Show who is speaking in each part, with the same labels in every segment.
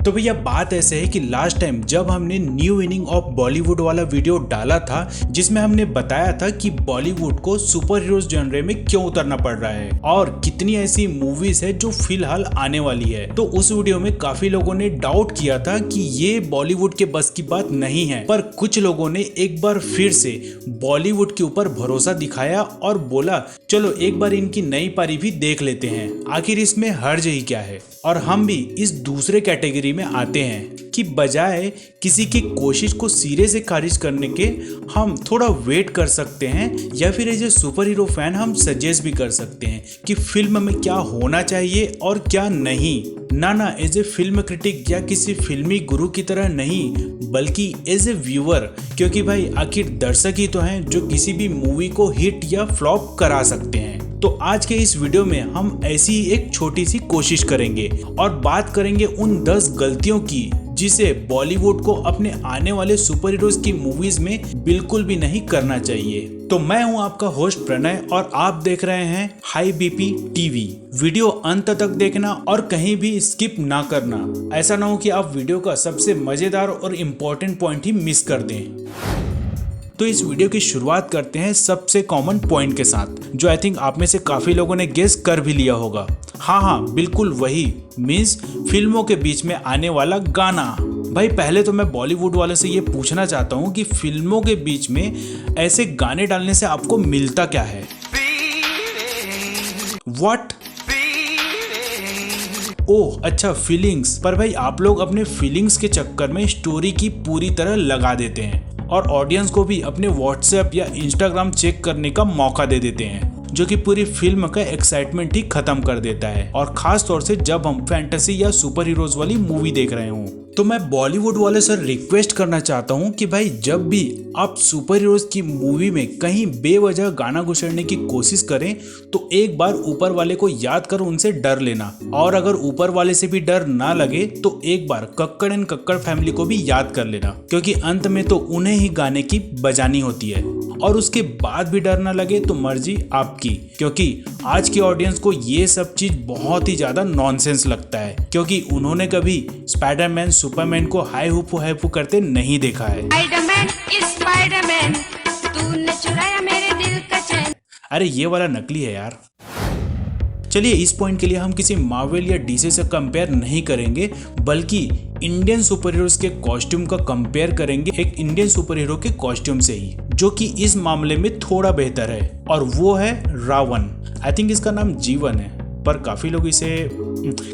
Speaker 1: तो भैया बात ऐसे है कि लास्ट टाइम जब हमने न्यू इनिंग ऑफ बॉलीवुड वाला वीडियो डाला था जिसमें हमने बताया था कि बॉलीवुड को सुपर हीरोज जॉनरे में क्यों उतरना पड़ रहा है और कितनी ऐसी मूवीज है जो फिलहाल आने वाली है, तो उस वीडियो में काफी लोगों ने डाउट किया था कि ये बॉलीवुड के बस की बात नहीं है। पर कुछ लोगों ने एक बार फिर से बॉलीवुड के ऊपर भरोसा दिखाया और बोला चलो एक बार इनकी नई पारी भी देख लेते हैं, आखिर इसमें हर्ज ही क्या है। और हम भी इस दूसरे कैटेगरी में आते हैं कि बजाय किसी की कोशिश को सिरे से खारिज करने के हम थोड़ा वेट कर सकते हैं या फिर as a super hero fan हम सजेस्ट भी कर सकते हैं कि फिल्म में क्या होना चाहिए और क्या नहीं। ना एज ए फिल्म क्रिटिक या किसी फिल्मी गुरु की तरह नहीं, बल्कि एज ए व्यूअर, क्योंकि भाई आखिर दर्शक ही तो हैं जो किसी भी मूवी को हिट या फ्लॉप करा सकते हैं। तो आज के इस वीडियो में हम ऐसी ही एक छोटी सी कोशिश करेंगे और बात करेंगे उन 10 गलतियों की जिसे बॉलीवुड को अपने आने वाले सुपर हीरोज की मूवीज में बिल्कुल भी नहीं करना चाहिए। तो मैं हूं आपका होस्ट प्रणय और आप देख रहे हैं हाई बीपी टीवी। वीडियो अंत तक देखना और कहीं भी स्किप ना करना, ऐसा ना हो कि आप वीडियो का सबसे मजेदार और इम्पोर्टेंट पॉइंट ही मिस कर दें। तो इस वीडियो की शुरुआत करते हैं सबसे कॉमन पॉइंट के साथ, जो आई थिंक आप में से काफी लोगों ने गेस कर भी लिया होगा। हाँ बिल्कुल वही, मीन्स फिल्मों के बीच में आने वाला गाना। भाई पहले तो मैं बॉलीवुड वाले से ये पूछना चाहता हूँ कि फिल्मों के बीच में ऐसे गाने डालने से आपको मिलता क्या है? व्हाट? ओह अच्छा, फीलिंग्स। पर भाई आप लोग अपने फीलिंग्स के चक्कर में स्टोरी की पूरी तरह लगा देते हैं और ऑडियंस को भी अपने व्हाट्सएप या इंस्टाग्राम चेक करने का मौका दे देते हैं, जो कि पूरी फिल्म का एक्साइटमेंट ही खत्म कर देता है। और खास तौर से जब हम फैंटेसी या सुपर हीरोज वाली मूवी देख रहे हों। तो मैं बॉलीवुड वाले से रिक्वेस्ट करना चाहता हूं कि भाई जब भी आप सुपर हीरोज की मूवी में कहीं बेवजह गाना घुसेड़ने की कोशिश करें तो एक बार ऊपर वाले को याद कर उनसे डर लेना, और अगर ऊपर वाले से भी डर ना लगे तो एक बार कक्कड़ एंड कक्कड़ फैमिली को भी याद कर लेना, क्योंकि अंत में तो उन्हें ही गाने की बजानी होती है। और उसके बाद भी डर ना लगे तो मर्जी आपकी, क्योंकि आज की ऑडियंस को ये सब चीज बहुत ही ज्यादा नॉनसेंस लगता है, क्योंकि उन्होंने कभी स्पाइडरमैन सुपरमैन को हाय हुपू करते नहीं देखा है। स्पाइडरमैन, तूने चुराया मेरे दिल का चैन। अरे ये वाला नकली है यार। चलिए इस पॉइंट के लिए हम किसी मार्वल या डीसी से कंपेयर नहीं करेंगे, बल्कि इंडियन सुपर हीरोज के कॉस्ट्यूम का कंपेयर करेंगे एक इंडियन सुपर हीरो के कॉस्ट्यूम से ही, जो कि इस मामले में थोड़ा बेहतर है, और वो है रावण। आई थिंक इसका नाम जीवन है, पर काफी लोग इसे,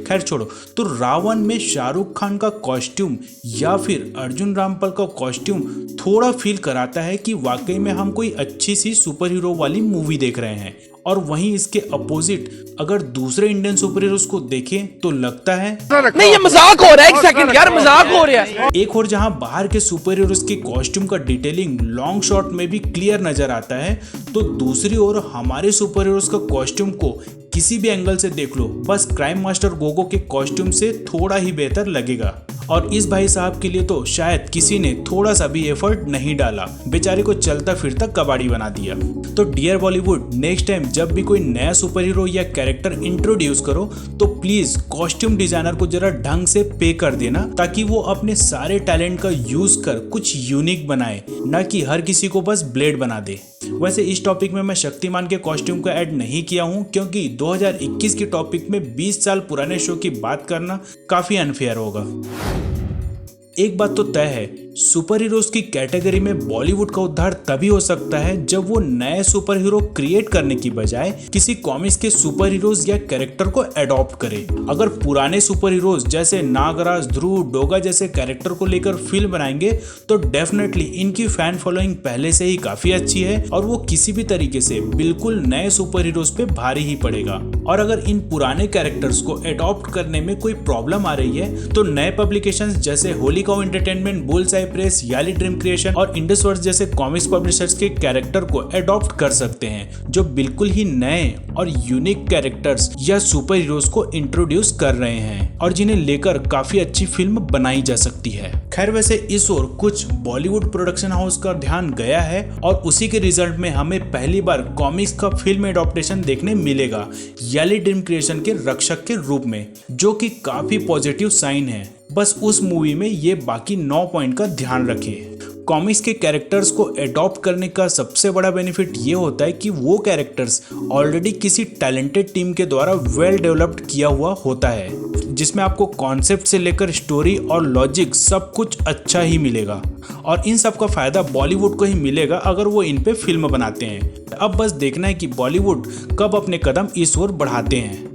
Speaker 1: खैर छोड़ो। तो रावण में शाहरुख खान का कॉस्ट्यूम या फिर अर्जुन रामपाल का कॉस्ट्यूम थोड़ा फील कराता है कि वाकई में हम कोई अच्छी सी सुपर हीरो वाली मूवी देख रहे हैं। और वहीं इसके अपोजिट अगर दूसरे इंडियन सुपर हीरोज को देखें तो लगता है
Speaker 2: नहीं ये मजाक हो रहा है, एक सेकंड यार, मजाक हो रहा है।
Speaker 1: एक और जहां बाहर के सुपर हीरोज के कॉस्ट्यूम का डिटेलिंग लॉन्ग शॉट में भी क्लियर नजर आता है, तो दूसरी ओर हमारे सुपर हीरोज का कॉस्ट्यूम को किसी भी एंगल से देख लो, बस क्राइम मास्टर गोगो के कॉस्ट्यूम से थोड़ा ही बेहतर लगेगा। और इस भाई साहब के लिए तो शायद किसी ने थोड़ा सा भी एफर्ट नहीं डाला, बेचारे को चलता फिरता कबाड़ी बना दिया। तो डियर बॉलीवुड, नेक्स्ट टाइम जब भी कोई नया सुपर हीरो या कैरेक्टर इंट्रोड्यूस करो तो प्लीज कॉस्ट्यूम डिजाइनर को जरा ढंग से पे कर देना, ताकि वो अपने सारे टैलेंट का यूज कर कुछ यूनिक बनाए, ना कि हर किसी को बस ब्लेड बना दे। वैसे इस टॉपिक में मैं शक्तिमान के कॉस्ट्यूम को ऐड नहीं किया हूं, क्योंकि 2021 के टॉपिक में 20 साल पुराने शो की बात करना काफी अनफेयर होगा। एक बात तो तय है, सुपर हीरोज की कैटेगरी में बॉलीवुड का उद्धार तभी हो सकता है जब वो नए सुपर हीरो क्रिएट करने की बजाय किसी कॉमिक्स के सुपर हीरोज या कैरेक्टर को एडॉप्ट करे। अगर पुराने सुपर हीरोज जैसे नागराज, ध्रुव, डोगा जैसे कैरेक्टर को लेकर फिल्म बनाएंगे तो डेफिनेटली इनकी फैन फॉलोइंग पहले से ही काफी अच्छी है और वो किसी भी तरीके से बिल्कुल नए सुपर हीरोज पे भारी ही पड़ेगा। और अगर इन पुराने कैरेक्टर्स को एडॉप्ट करने में कोई प्रॉब्लम आ रही है तो नए पब्लिकेशंस जैसे Holy Cow Entertainment, Bullseye Press, Yali Dream Creation और इंडसवर्स जैसे कॉमिक्स पब्लिशर्स के कैरेक्टर को एडॉप्ट कर सकते हैं, जो बिल्कुल ही नए और यूनिक कैरेक्टर्स या सुपर हीरोज को इंट्रोड्यूस कर रहे हैं और जिन्हें लेकर काफी अच्छी फिल्म बनाई जा सकती है। खैर वैसे इस ओर कुछ बॉलीवुड प्रोडक्शन हाउस का ध्यान गया है और उसी के रिजल्ट में हमें पहली बार कॉमिक्स का फिल्म एडॉप्टेशन देखने मिलेगा याली ड्रीम क्रिएशन के रक्षक के रूप में, जो कि काफी पॉजिटिव साइन है। बस उस मूवी में ये बाकी 9 पॉइंट का ध्यान रखें। कॉमिक्स के कैरेक्टर्स को एडॉप्ट करने का सबसे बड़ा बेनिफिट ये होता है कि वो कैरेक्टर्स ऑलरेडी किसी टैलेंटेड टीम के द्वारा वेल डेवलप्ड किया हुआ होता है, जिसमें आपको कॉन्सेप्ट से लेकर स्टोरी और लॉजिक सब कुछ अच्छा ही मिलेगा। और इन सब का फायदा बॉलीवुड को ही मिलेगा अगर वो इन पे फिल्म बनाते हैं। अब बस देखना है कि बॉलीवुड कब अपने कदम इस ओर बढ़ाते हैं।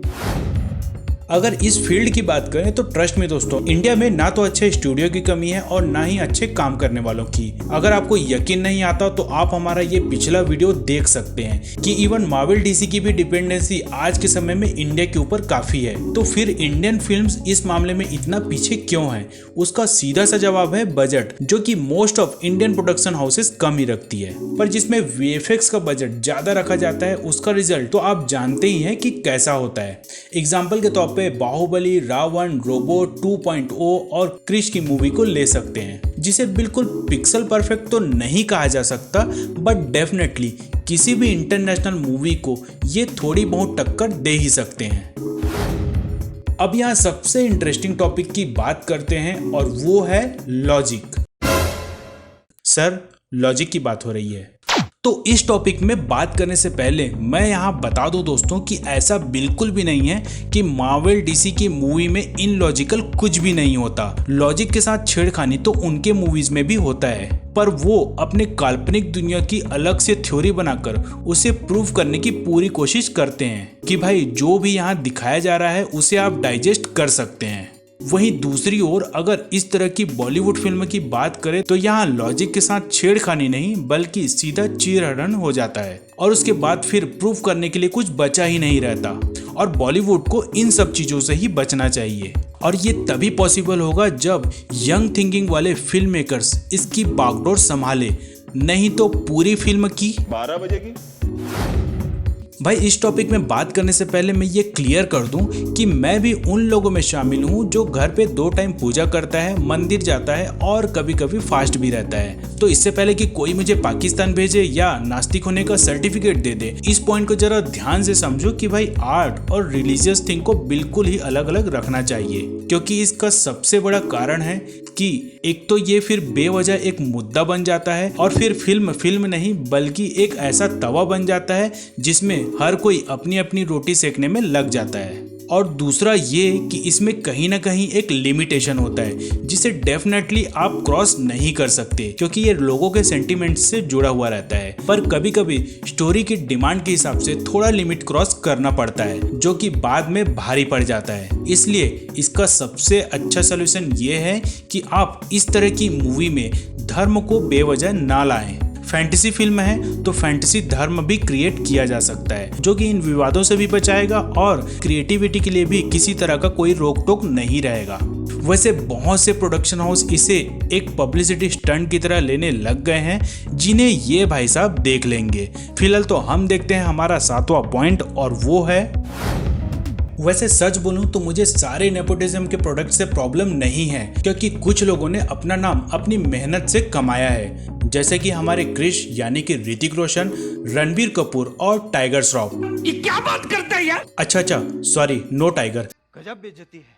Speaker 1: अगर इस फील्ड की बात करें तो ट्रस्ट में दोस्तों, इंडिया में ना तो अच्छे स्टूडियो की कमी है और ना ही अच्छे काम करने वालों की। अगर आपको यकीन नहीं आता तो आप हमारा ये पिछला वीडियो देख सकते हैं कि इवन मार्वल डीसी की भी डिपेंडेंसी आज के समय में इंडिया के ऊपर काफी है। तो फिर इंडियन फिल्म्स इस मामले में इतना पीछे क्यों है? उसका सीधा सा जवाब है बजट, जो कि most of Indian production houses कम ही रखती है। पर जिसमें वीएफएक्स का बजट ज्यादा रखा जाता है, उसका रिजल्ट तो आप जानते ही हैं कि कैसा होता है। एग्जाम्पल के तौर पे बाहुबली, रावण, रोबो 2.0 और क्रिश की मूवी को ले सकते हैं, जिसे बिल्कुल पिक्सल परफेक्ट तो नहीं कहा जा सकता, बट डेफिनेटली किसी भी इंटरनेशनल मूवी को ये थोड़ी बहुत टक्कर दे ही सकते हैं। अब यहाँ सबसे इंटरेस्टिंग टॉपिक की बात करते हैं और वो है लॉजिक। सर, लॉजिक की बात हो रही है तो इस टॉपिक में बात करने से पहले मैं यहाँ बता दूं दोस्तों कि ऐसा बिल्कुल भी नहीं है कि मार्वल डीसी की मूवी में इनलॉजिकल कुछ भी नहीं होता। लॉजिक के साथ छेड़खानी तो उनके मूवीज में भी होता है, पर वो अपने काल्पनिक दुनिया की अलग से थ्योरी बनाकर उसे प्रूव करने की पूरी कोशिश करते हैं कि भाई जो भी यहाँ दिखाया जा रहा है उसे आप डाइजेस्ट कर सकते हैं। वहीं दूसरी ओर अगर इस तरह की बॉलीवुड फिल्म की बात करें तो यहाँ लॉजिक के साथ छेड़खानी नहीं बल्कि सीधा चीरहरण हो जाता है और उसके बाद फिर प्रूफ करने के लिए कुछ बचा ही नहीं रहता। और बॉलीवुड को इन सब चीजों से ही बचना चाहिए और ये तभी पॉसिबल होगा जब यंग थिंकिंग वाले फिल्म मेकर्स इसकी बागडोर संभाले, नहीं तो पूरी फिल्म की
Speaker 3: 12 बजे की।
Speaker 1: भाई इस टॉपिक में बात करने से पहले मैं ये क्लियर कर दूं कि मैं भी उन लोगों में शामिल हूं जो घर पे 2 टाइम पूजा करता है, मंदिर जाता है और कभी कभी फास्ट भी रहता है। तो इससे पहले कि कोई मुझे पाकिस्तान भेजे या नास्तिक होने का सर्टिफिकेट दे दे, इस पॉइंट को जरा ध्यान से समझो कि भाई आर्ट और रिलीजियस थिंग को बिल्कुल ही अलग अलग रखना चाहिए, क्योंकि इसका सबसे बड़ा कारण है कि एक तो ये फिर बेवजह एक मुद्दा बन जाता है और फिर फिल्म नहीं बल्कि एक ऐसा तवा बन जाता है जिसमें हर कोई अपनी अपनी रोटी सेकने में लग जाता है। और दूसरा ये कि इसमें कहीं ना कहीं एक लिमिटेशन होता है जिसे डेफिनेटली आप क्रॉस नहीं कर सकते, क्योंकि ये लोगों के सेंटिमेंट्स से जुड़ा हुआ रहता है। पर कभी कभी स्टोरी की डिमांड के हिसाब से थोड़ा लिमिट क्रॉस करना पड़ता है, जो कि बाद में भारी पड़ जाता है। इसलिए इसका सबसे अच्छा सोल्यूशन ये है कि आप इस तरह की मूवी में धर्म को बेवजह ना लाएं। फैंटेसी फिल्म है तो फैंटेसी धर्म भी क्रिएट किया जा सकता है, जो कि इन विवादों से भी बचाएगा और क्रिएटिविटी के लिए भी किसी तरह का कोई रोक टोक नहीं रहेगा। वैसे बहुत से प्रोडक्शन हाउस इसे एक पब्लिसिटी स्टंट की तरह लेने लग गए हैं, जिन्हें ये भाई साहब देख लेंगे। फिलहाल तो हम देखते हैं हमारा 7वां पॉइंट और वो है, वैसे सच बोलूं तो मुझे सारे नेपोटिज्म के प्रोडक्ट से प्रॉब्लम नहीं है, क्योंकि कुछ लोगों ने अपना नाम अपनी मेहनत से कमाया है, जैसे कि हमारे क्रिश यानी कि ऋतिक रोशन, रणबीर कपूर और टाइगर श्रॉफ।
Speaker 2: ये क्या बात करता है यार?
Speaker 1: अच्छा सॉरी, नो टाइगर।
Speaker 2: गजब बेइज्जती है।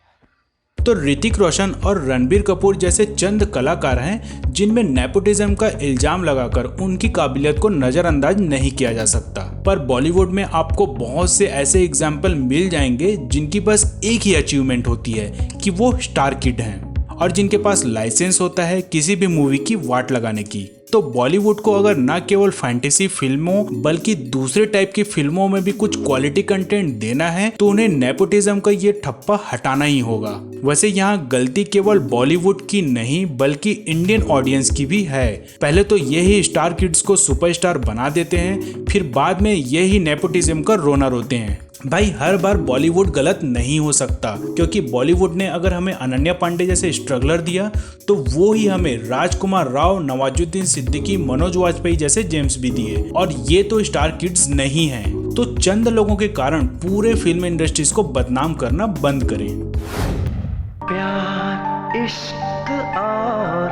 Speaker 1: तो ऋतिक रोशन और रणबीर कपूर जैसे चंद कलाकार हैं जिनमें नेपोटिज्म का इल्जाम लगाकर उनकी काबिलियत को नजरअंदाज नहीं किया जा सकता। पर बॉलीवुड में आपको बहुत से ऐसे एग्जाम्पल मिल जाएंगे जिनकी बस एक ही अचीवमेंट होती है कि वो स्टार किड हैं और जिनके पास लाइसेंस होता है किसी भी मूवी की वाट लगाने की। तो बॉलीवुड को अगर न केवल फैंटेसी फिल्मों बल्कि दूसरे टाइप की फिल्मों में भी कुछ क्वालिटी कंटेंट देना है तो उन्हें नेपोटिज्म का ये ठप्पा हटाना ही होगा। वैसे यहाँ गलती केवल बॉलीवुड की नहीं बल्कि इंडियन ऑडियंस की भी है। पहले तो यही स्टार किड्स को सुपरस्टार बना देते हैं, फिर बाद में यही नेपोटिज्म का रोना रोते हैं। भाई हर बार बॉलीवुड गलत नहीं हो सकता, क्योंकि बॉलीवुड ने अगर हमें अनन्या पांडे जैसे स्ट्रगलर दिया तो वो ही हमें राजकुमार राव, नवाजुद्दीन सिद्दीकी, मनोज वाजपेयी जैसे जेम्स भी दिए, और ये तो स्टार किड्स नहीं हैं। तो चंद लोगों के कारण पूरे फिल्म इंडस्ट्रीज को बदनाम करना बंद करें।
Speaker 2: प्यार, इश्क और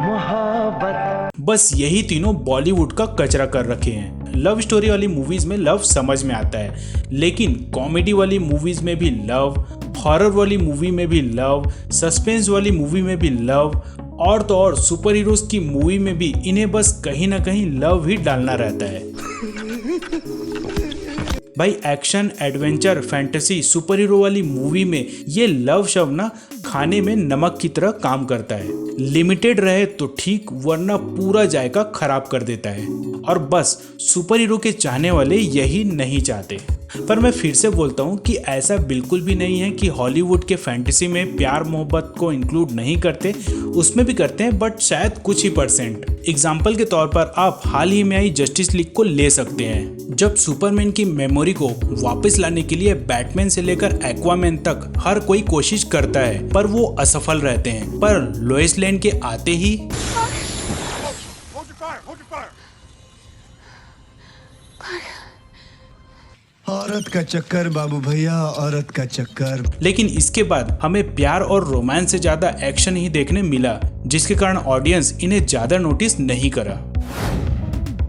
Speaker 2: मोहब्बत,
Speaker 1: बस यही तीनों बॉलीवुड का कचरा कर रखे हैं। लव स्टोरी वाली मूवीज में लव समझ में आता है, लेकिन कॉमेडी वाली मूवीज में भी लव, हॉरर वाली मूवी में भी लव, सस्पेंस वाली मूवी में भी लव, और तो और सुपर हीरोज की मूवी में भी इन्हें बस कहीं ना कहीं लव ही डालना रहता है। भाई action, adventure, fantasy, super hero वाली मूवी में ये लव शब्द ना खाने में नमक की तरह काम करता है। लिमिटेड रहे तो ठीक, वरना पूरा जायका खराब कर देता है। और बस सुपर हीरो के चाहने वाले यही नहीं चाहते। पर मैं फिर से बोलता हूँ कि ऐसा बिल्कुल भी नहीं है कि हॉलीवुड के फैंटेसी में प्यार मोहब्बत को इंक्लूड नहीं करते, उसमें भी करते हैं, बट शायद कुछ ही परसेंट। एग्जाम्पल के तौर पर आप हाल ही में आई जस्टिस लीग को ले सकते हैं। जब सुपरमैन की मेमोरी को वापस लाने के लिए बैटमैन से लेकर एक्वामैन तक हर कोई कोशिश करता है, पर वो असफल रहते हैं। पर लोएस लेन के आते ही
Speaker 3: औरत का चक्कर बाबू भैया, औरत का चक्कर।
Speaker 1: लेकिन इसके बाद हमें प्यार और रोमांस से ज्यादा एक्शन ही देखने मिला, जिसके कारण ऑडियंस इन्हें ज्यादा नोटिस नहीं करा।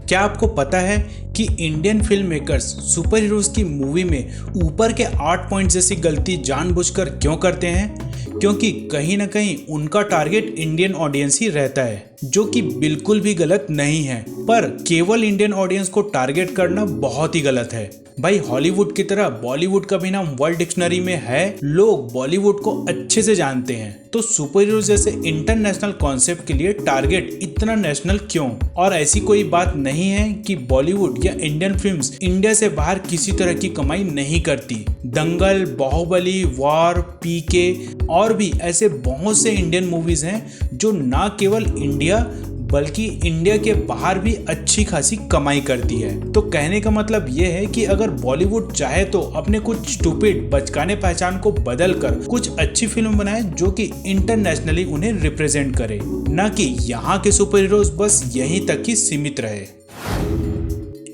Speaker 1: क्या आपको पता है कि Indian film makers super heroes की मूवी में ऊपर के 8 पॉइंट जैसी गलती जानबूझकर क्यों करते हैं? क्योंकि कहीं ना कहीं उनका टारगेट इंडियन ऑडियंस ही रहता है, जो कि बिल्कुल भी गलत नहीं है। पर केवल इंडियन ऑडियंस को टारगेट करना बहुत ही गलत है। भाई हॉलीवुड की तरह बॉलीवुड का भी नाम वर्ल्ड डिक्शनरी में है, लोग बॉलीवुड को अच्छे से जानते हैं, तो सुपर हीरो जैसे इंटरनेशनल कॉन्सेप्ट के लिए टारगेट इतना नेशनल क्यों? और ऐसी कोई बात नहीं है कि बॉलीवुड या इंडियन फिल्म्स इंडिया से बाहर किसी तरह की कमाई नहीं करती। दंगल, बाहुबली, वॉर, पीके और भी ऐसे बहुत से इंडियन मूवीज हैं जो ना केवल इंडिया बल्कि इंडिया के बाहर भी अच्छी खासी कमाई करती है। तो कहने का मतलब ये है कि अगर बॉलीवुड चाहे तो अपने कुछ स्टूपिड बचकाने पहचान को बदल कर कुछ अच्छी फिल्म बनाए जो कि इंटरनेशनली उन्हें रिप्रेजेंट करे, न कि यहाँ के सुपर हीरोज बस यहीं तक ही सीमित रहे।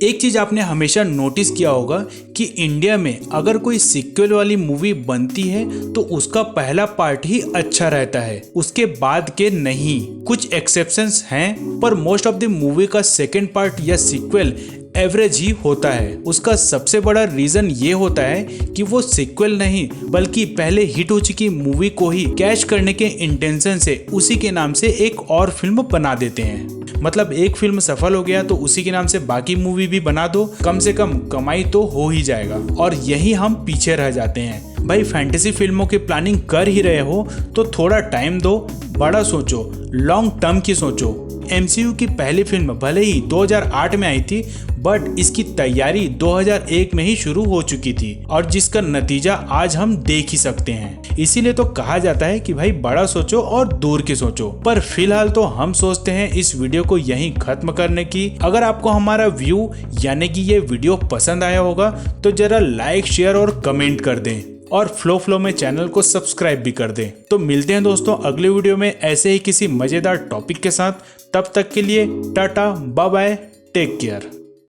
Speaker 1: एक चीज आपने हमेशा नोटिस किया होगा कि इंडिया में अगर कोई सीक्वल वाली मूवी बनती है तो उसका पहला पार्ट ही अच्छा रहता है, उसके बाद के नहीं। कुछ एक्सेप्शंस हैं, पर मोस्ट ऑफ द मूवी का सेकेंड पार्ट या सीक्वल एवरेज ही होता है। उसका सबसे बड़ा रीजन ये होता है कि वो सीक्वल नहीं बल्कि पहले हिट हो चुकी मूवी को ही कैश करने के इंटेंशन से उसी के नाम से एक और फिल्म बना देते हैं। मतलब एक फिल्म सफल हो गया तो उसी के नाम से बाकी मूवी भी बना दो, कम से कम कमाई तो हो ही जाएगा। और यही हम पीछे रह जाते हैं। भाई फैंटेसी फिल्मों की प्लानिंग कर ही रहे हो तो थोड़ा टाइम दो, बड़ा सोचो, लॉन्ग टर्म की सोचो। MCU की पहली फिल्म भले ही 2008 में आई थी, बट इसकी तैयारी 2001 में ही शुरू हो चुकी थी और जिसका नतीजा आज हम देख ही सकते हैं। इसीलिए तो कहा जाता है कि भाई बड़ा सोचो और दूर की सोचो। पर फिलहाल तो हम सोचते हैं इस वीडियो को यहीं खत्म करने की। अगर आपको हमारा व्यू यानी कि ये वीडियो पसंद आया होगा तो जरा लाइक, शेयर और कमेंट कर दें और फ्लो में चैनल को सब्सक्राइब भी कर दें। तो मिलते हैं दोस्तों अगले वीडियो में ऐसे ही किसी मजेदार टॉपिक के साथ। तब तक के लिए टाटा, बाय बाय, टेक केयर।